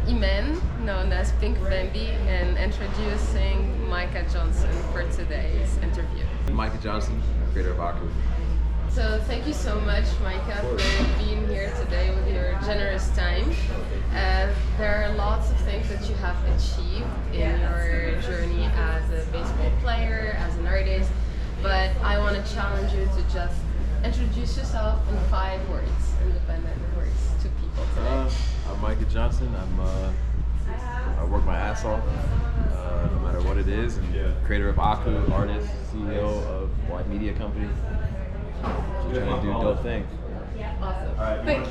Iman, known as Pink Bambi, and introducing Micah Johnson for today's interview. Micah Johnson, creator of Aku. So thank you so much, Micah, for being here today with your generous time. There are lots of things that you have achieved in your journey as a baseball player, as an artist, but I want to challenge you to just introduce yourself in 5 words, independent words, to people today. I'm Micah Johnson. I work my ass off, no matter what it is, and creator of Aku, artist, CEO of White Media Company. Just trying to do dope things. Awesome. Thank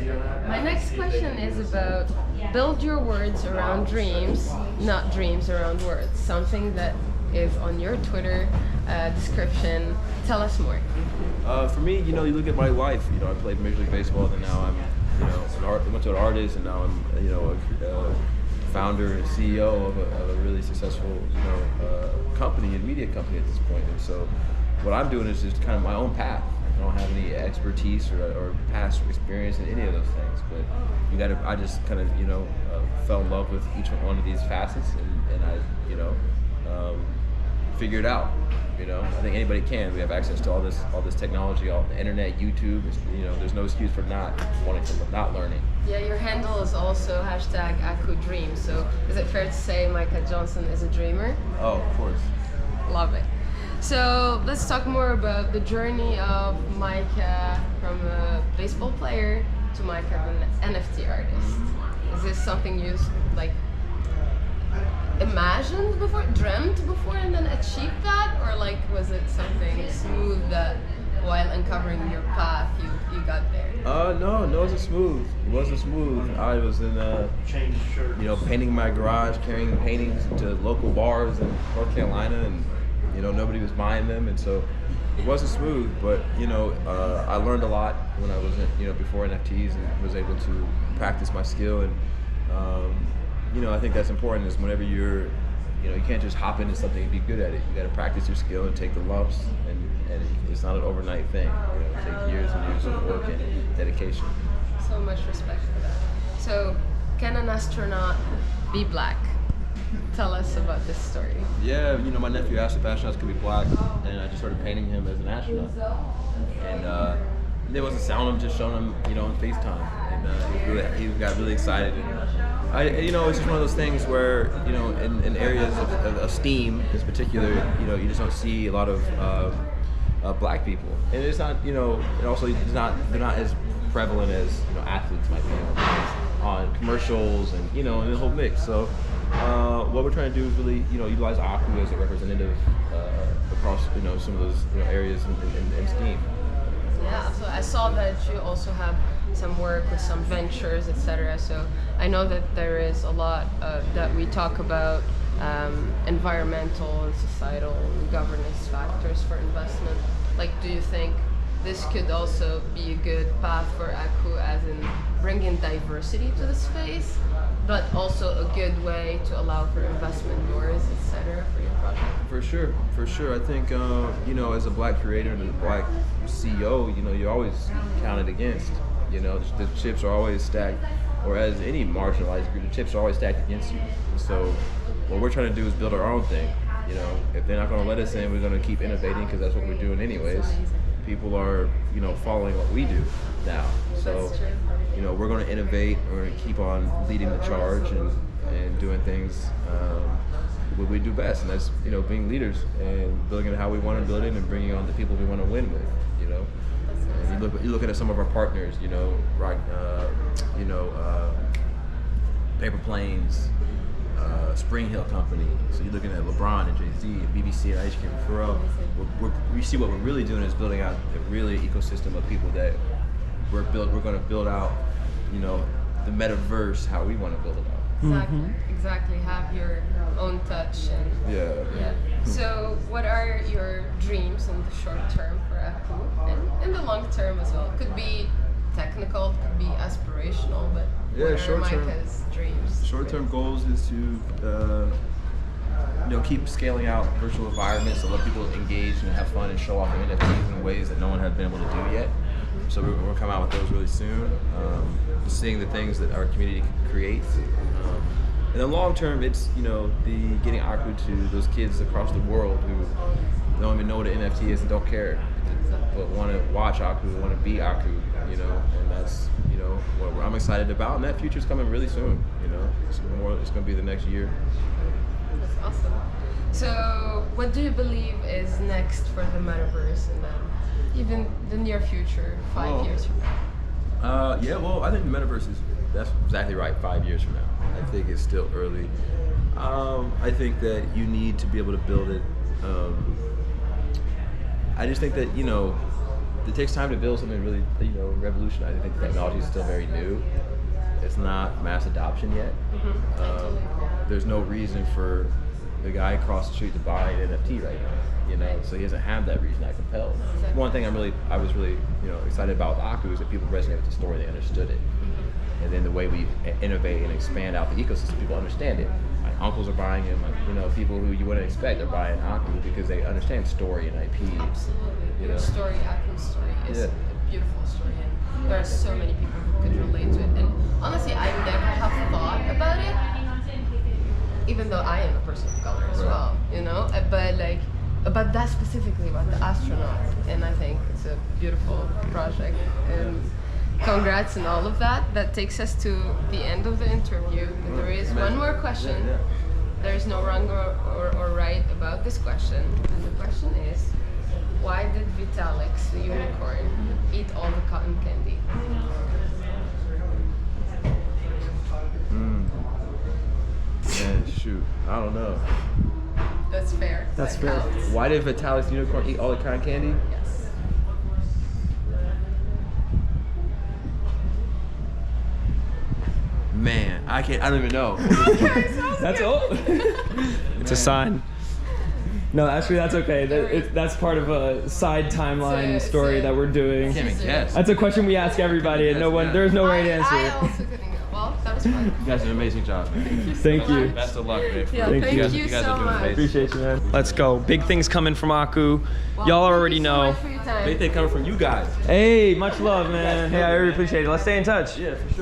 you. My next question is about build your words around dreams, not dreams around words. Something that is on your Twitter description. Tell us more. For me, you look at my life. I played Major League Baseball, and now I'm, went to an artist, and now I'm, a founder and CEO of a really successful, company and media company at this point. And so, what I'm doing is just kind of my own path. I don't have any expertise or past experience in any of those things, but I just kind of, fell in love with each one of these facets, and I, figured out. I think anybody can. We have access to all this technology, all the internet, YouTube. There's no excuse for not learning. Yeah, your handle is also #AkuDream. So is it fair to say Micah Johnson is a dreamer? Oh, of course. Love it. So let's talk more about the journey of Micah from a baseball player to Micah, an NFT artist. Is this something you imagined before, dreamt before, and then achieved that, or was it something smooth that while uncovering your path you got there? No, it wasn't smooth. It wasn't smooth. I was in painting my garage, carrying paintings to local bars in North Carolina, and nobody was buying them, and so it wasn't smooth. But I learned a lot when I was before NFTs, and was able to practice my skill. And I think that's important. Is whenever you can't just hop into something and be good at it. You got to practice your skill and take the lumps, and it's not an overnight thing. It takes years and years of work and dedication. So much respect for that. So, can an astronaut be black? Tell us about this story. Yeah, my nephew asked if astronauts could be black, and I just started painting him as an astronaut. And there wasn't sound, I'm just showing him, on FaceTime, and he got really excited. And it's just one of those things where, in areas of STEAM, in particular, you just don't see a lot of black people, and it's not, it also they're not as prevalent as athletes might be on commercials and and the whole mix. So what we're trying to do is really utilize Aku as a representative across some of those areas in STEAM. Yeah, so I saw that you also have some work with some ventures, etc. So I know that there is a lot that we talk about environmental and societal and governance factors for investment. Do you think this could also be a good path for Aku, as in bringing diversity to the space, but also a good way to allow for investment doors, etc. for your project? For sure. I think as a black creator and a black CEO, you're always counted against. The chips are always stacked, or as any marginalized group, the chips are always stacked against you. So what we're trying to do is build our own thing. If they're not going to let us in, we're going to keep innovating, because that's what we're doing anyways. People are following what we do now. So we're going to innovate. We're going to keep on leading the charge and doing things what we do best, and that's being leaders and building it how we want to build it, and bringing on the people we want to win with. And you look at some of our partners, Paper Planes, Spring Hill Company. So you're looking at LeBron and Jay-Z and BBC and Ice Cream Pharrell. We see what we're really doing is building out a really ecosystem of people that we're going to build out, the metaverse how we want to build it out. Exactly. Have your own touch. And yeah. So what are your dreams in the short term for Aku, and in the long term as well? Could be technical, could be aspirational, but what are Micah's dreams? Short-term goals is to keep scaling out virtual environments to let people engage and have fun and show off their NFTs in ways that no one has been able to do yet. So we'll come out with those really soon. Seeing the things that our community creates, in the long term, it's, you know, the getting Aku to those kids across the world who don't even know what an NFT is and don't care, but want to watch Aku, want to be Aku, you know, and that's, you know, what I'm excited about, and that future's coming really soon, you know. It's going to be the next year. That's awesome. So, what do you believe is next for the Metaverse and then even the near future, 5 years from now? Yeah, well, I think the Metaverse that's exactly right, 5 years from now. I think it's still early. I think that you need to be able to build it. I just think that, you know, it takes time to build something really, you know, revolutionary. I think the technology is still very new. It's not mass adoption yet. There's no reason for the guy across the street to buy an NFT right now, you know, so he doesn't have that reason that compelled. One thing I was really, you know, excited about with Aku is that people resonate with the story, they understood it. And then the way we innovate and expand out the ecosystem, people understand it. My uncles are buying him, like, you know, people who you wouldn't expect are buying Aku because they understand story and IP. Absolutely. You know? Your story, Aku's story, is a beautiful story, and there are so many people who could relate to it. And honestly, I never have thought about it, even though I am a person of color as well, you know, but like, about that specifically, about the astronaut, and I think it's a beautiful project, and congrats and all of that. That takes us to the end of the interview. There is one more question. There is no wrong or right about this question, and the question is, why did Vitalik's, the unicorn, eat all the cotton candy? Man, shoot, I don't know. That's fair. That's That fair. counts. Why did Vitalik's unicorn eat all the cotton candy? Yes. Man, I don't even know. That's all. It's a sign. No, actually, that's okay. That's part of a side timeline story that we're doing. I can't even guess. That's a question we ask everybody, and there's no right I answer. also couldn't go. Well, that was fun. You guys did an amazing job, man. Thank you. Best of luck, man. Yeah, Thank thank you. you guys so are doing much. amazing. Appreciate you, man. Let's go. Big things coming from Aku. Well, Y'all thank already you so know. much for your time. Big thing coming from you guys. Hey, much love, man. Hey, I really appreciate it. Let's stay in touch. Yeah, for sure.